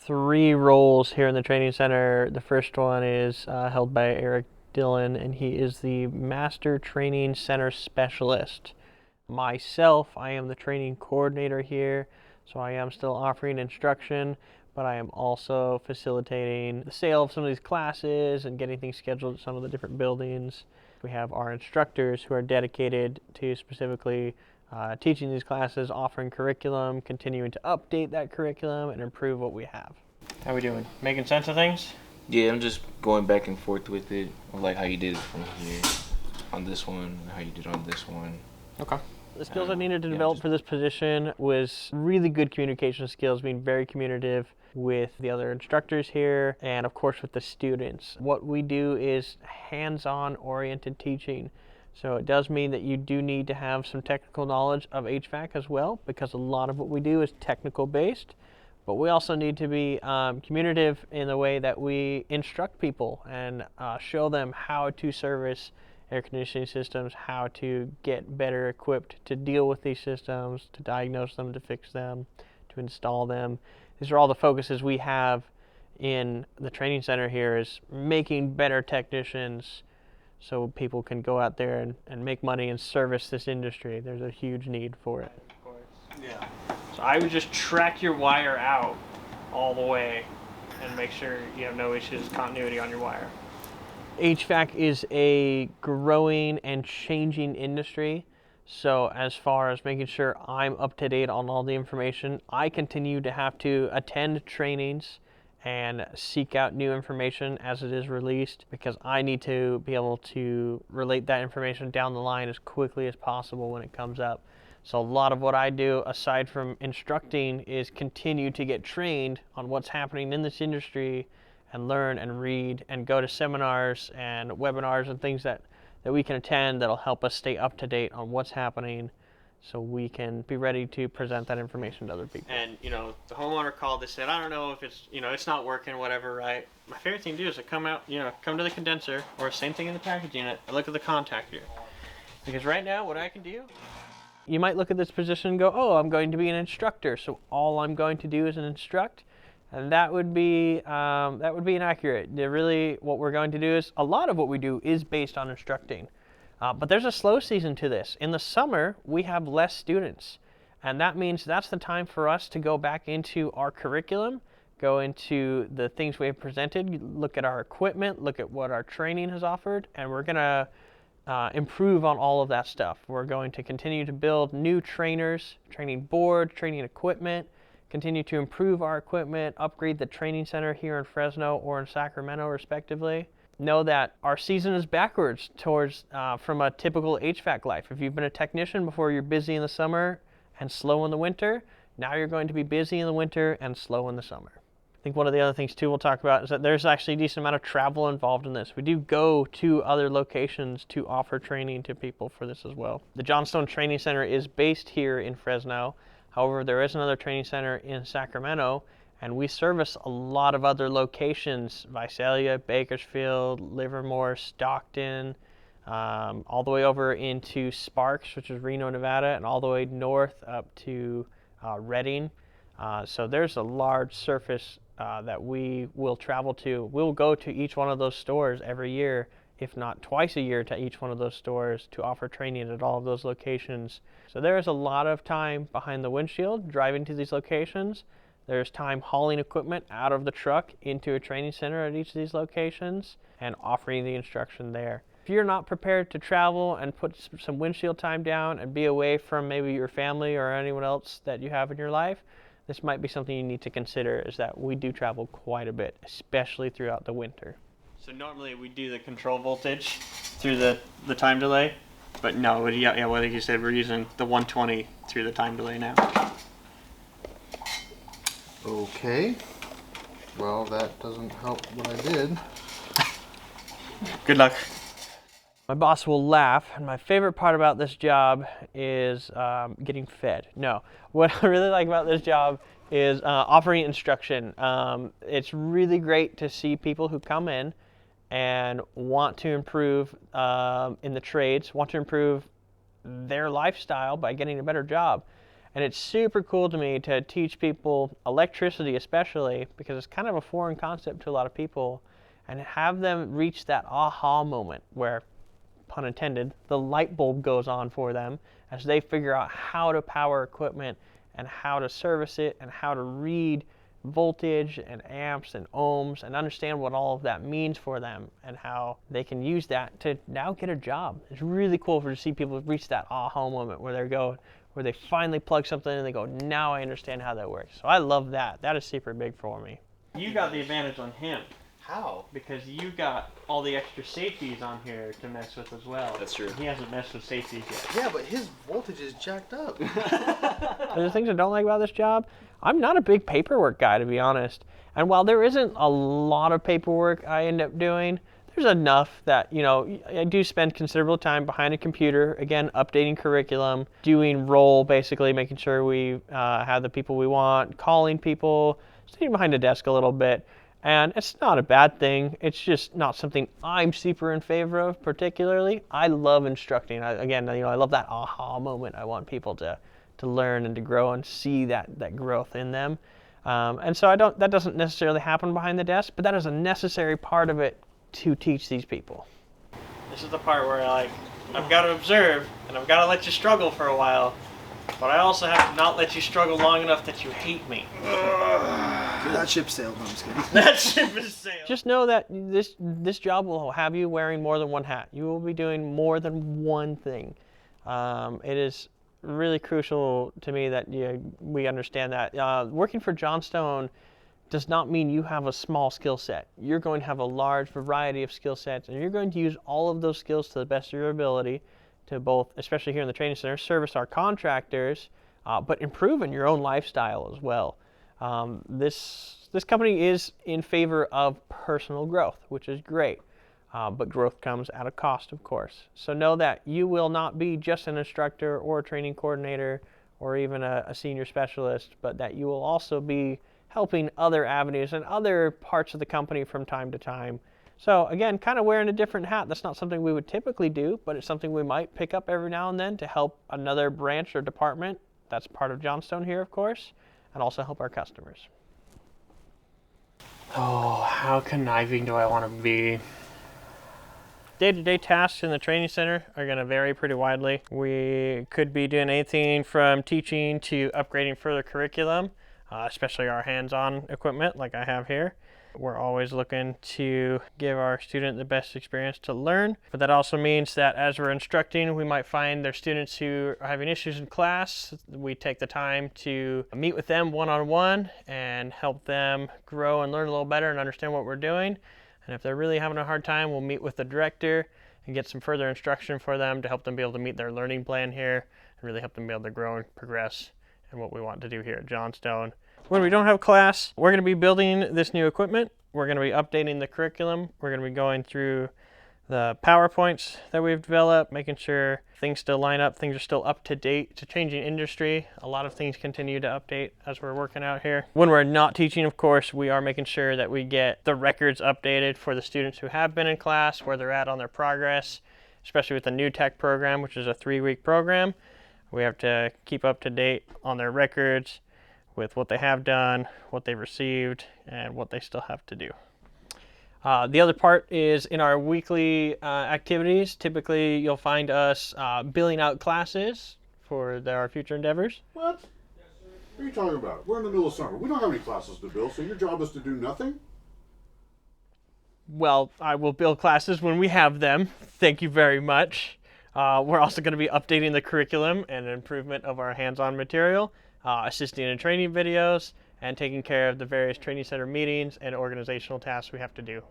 three roles here in the training center. The first one is held by Eric Dillon, and he is the Master Training Center Specialist. Myself, I am the training coordinator here, so I am still offering instruction, but I am also facilitating the sale of some of these classes and getting things scheduled at some of the different buildings. We have our instructors who are dedicated to specifically teaching these classes, offering curriculum, continuing to update that curriculum and improve what we have. How we doing? Making sense of things? Yeah, I'm just going back and forth with it, like how you did it from here on this one, how you did on this one. Okay. The skills I needed to develop for this position was really good communication skills, being very communicative with the other instructors here and of course with the students. What we do is hands-on oriented teaching. So it does mean that you do need to have some technical knowledge of HVAC as well, because a lot of what we do is technical based. But we also need to be communicative in the way that we instruct people and show them how to service air conditioning systems, how to get better equipped to deal with these systems, to diagnose them, to fix them, to install them. These are all the focuses we have in the training center here, is making better technicians so people can go out there and make money and service this industry. There's a huge need for it. Of course. Yeah. So I would just track your wire out all the way and make sure you have no issues, continuity on your wire. HVAC is a growing and changing industry. So as far as making sure I'm up to date on all the information, I continue to have to attend trainings and seek out new information as it is released, because I need to be able to relate that information down the line as quickly as possible when it comes up. So a lot of what I do, aside from instructing, is continue to get trained on what's happening in this industry and learn and read and go to seminars and webinars and things that we can attend that'll help us stay up to date on what's happening, so we can be ready to present that information to other people. And, the homeowner called, they said, I don't know if it's, it's not working, whatever, right? My favorite thing to do is to come out, come to the condenser, or same thing in the package unit, and look at the contactor. Because right now, what I can do, you might look at this position and go, oh, I'm going to be an instructor, so all I'm going to do is an instruct. And that would be inaccurate. Really, what we're going to do is, a lot of what we do is based on instructing. But there's a slow season to this. In the summer, we have less students. And that means that's the time for us to go back into our curriculum, go into the things we have presented, look at our equipment, look at what our training has offered, and we're going to improve on all of that stuff. We're going to continue to build new trainers, training board, training equipment, continue to improve our equipment, upgrade the training center here in Fresno or in Sacramento, respectively. Know that our season is backwards towards from a typical HVAC life. If you've been a technician before, you're busy in the summer and slow in the winter. Now you're going to be busy in the winter and slow in the summer. I think one of the other things too we'll talk about is that there's actually a decent amount of travel involved in this. We do go to other locations to offer training to people for this as well. The Johnstone Training Center is based here in Fresno. However, there is another training center in Sacramento, and we service a lot of other locations: Visalia, Bakersfield, Livermore, Stockton, all the way over into Sparks, which is Reno, Nevada, and all the way north up to Redding. So there's a large surface that we will travel to. We'll go to each one of those stores every year, if not twice a year, to each one of those stores to offer training at all of those locations. So there is a lot of time behind the windshield driving to these locations. There's time hauling equipment out of the truck into a training center at each of these locations and offering the instruction there. If you're not prepared to travel and put some windshield time down and be away from maybe your family or anyone else that you have in your life, this might be something you need to consider, is that we do travel quite a bit, especially throughout the winter. So normally we do the control voltage through the time delay, but no, like you said, we're using the 120 through the time delay now. Okay. Well, that doesn't help what I did. Good luck. My boss will laugh, and my favorite part about this job is getting fed. No, what I really like about this job is offering instruction. It's really great to see people who come in and want to improve in the trades, want to improve their lifestyle by getting a better job. And it's super cool to me to teach people electricity, especially because it's kind of a foreign concept to a lot of people, and have them reach that aha moment where, pun intended, the light bulb goes on for them as they figure out how to power equipment and how to service it and how to read voltage and amps and ohms and understand what all of that means for them and how they can use that to now get a job. It's really cool to see people reach that aha moment where they finally plug something in and they go, now I understand how that works. So I love that. That is super big for me. You got the advantage on him. How? Because you got all the extra safeties on here to mess with as well. That's true. He hasn't messed with safeties yet. Yeah, but his voltage is jacked up. The things I don't like about this job, I'm not a big paperwork guy, to be honest. And while there isn't a lot of paperwork I end up doing, there's enough that, you know, I do spend considerable time behind a computer, again, updating curriculum, doing roll, basically making sure we have the people we want, calling people, sitting behind a desk a little bit. And it's not a bad thing. It's just not something I'm super in favor of particularly. I love instructing. I love that aha moment. I want people to learn and to grow and see that growth in them. And so that doesn't necessarily happen behind the desk, but that is a necessary part of it to teach these people. This is the part where I've got to observe and I've got to let you struggle for a while, but I also have to not let you struggle long enough that you hate me. That ship sailed. No, I'm just kidding. That ship is sailed. Just know that this job will have you wearing more than one hat. You will be doing more than one thing. It is really crucial to me that we understand that. Working for Johnstone does not mean you have a small skill set. You're going to have a large variety of skill sets, and you're going to use all of those skills to the best of your ability to both, especially here in the training center, service our contractors, but improve in your own lifestyle as well. This company is in favor of personal growth, which is great, but growth comes at a cost, of course. So know that you will not be just an instructor or a training coordinator or even a senior specialist, but that you will also be helping other avenues and other parts of the company from time to time. So again, kind of wearing a different hat. That's not something we would typically do, but it's something we might pick up every now and then to help another branch or department that's part of Johnstone here, of course, and also help our customers. Oh, how conniving do I want to be? Day-to-day tasks in the training center are going to vary pretty widely. We could be doing anything from teaching to upgrading further curriculum, especially our hands-on equipment like I have here. We're always looking to give our student the best experience to learn, but that also means that as we're instructing, we might find there's students who are having issues in class. We take the time to meet with them one-on-one and help them grow and learn a little better and understand what we're doing. And if they're really having a hard time, we'll meet with the director and get some further instruction for them to help them be able to meet their learning plan here and really help them be able to grow and progress in what we want to do here at Johnstone. When we don't have class, we're going to be building this new equipment. We're going to be updating the curriculum. We're going to be going through the PowerPoints that we've developed, making sure things still line up, things are still up to date. It's a changing industry. A lot of things continue to update as we're working out here. When we're not teaching, of course, we are making sure that we get the records updated for the students who have been in class, where they're at on their progress, especially with the new tech program, which is a 3-week program. We have to keep up to date on their records with what they have done, what they've received, and what they still have to do. The other part is in our weekly activities. Typically, you'll find us billing out classes for our future endeavors. What? What are you talking about? We're in the middle of summer. We don't have any classes to bill, so your job is to do nothing? Well, I will bill classes when we have them. Thank you very much. We're also going to be updating the curriculum and improvement of our hands-on material, assisting in training videos, and taking care of the various training center meetings and organizational tasks we have to do.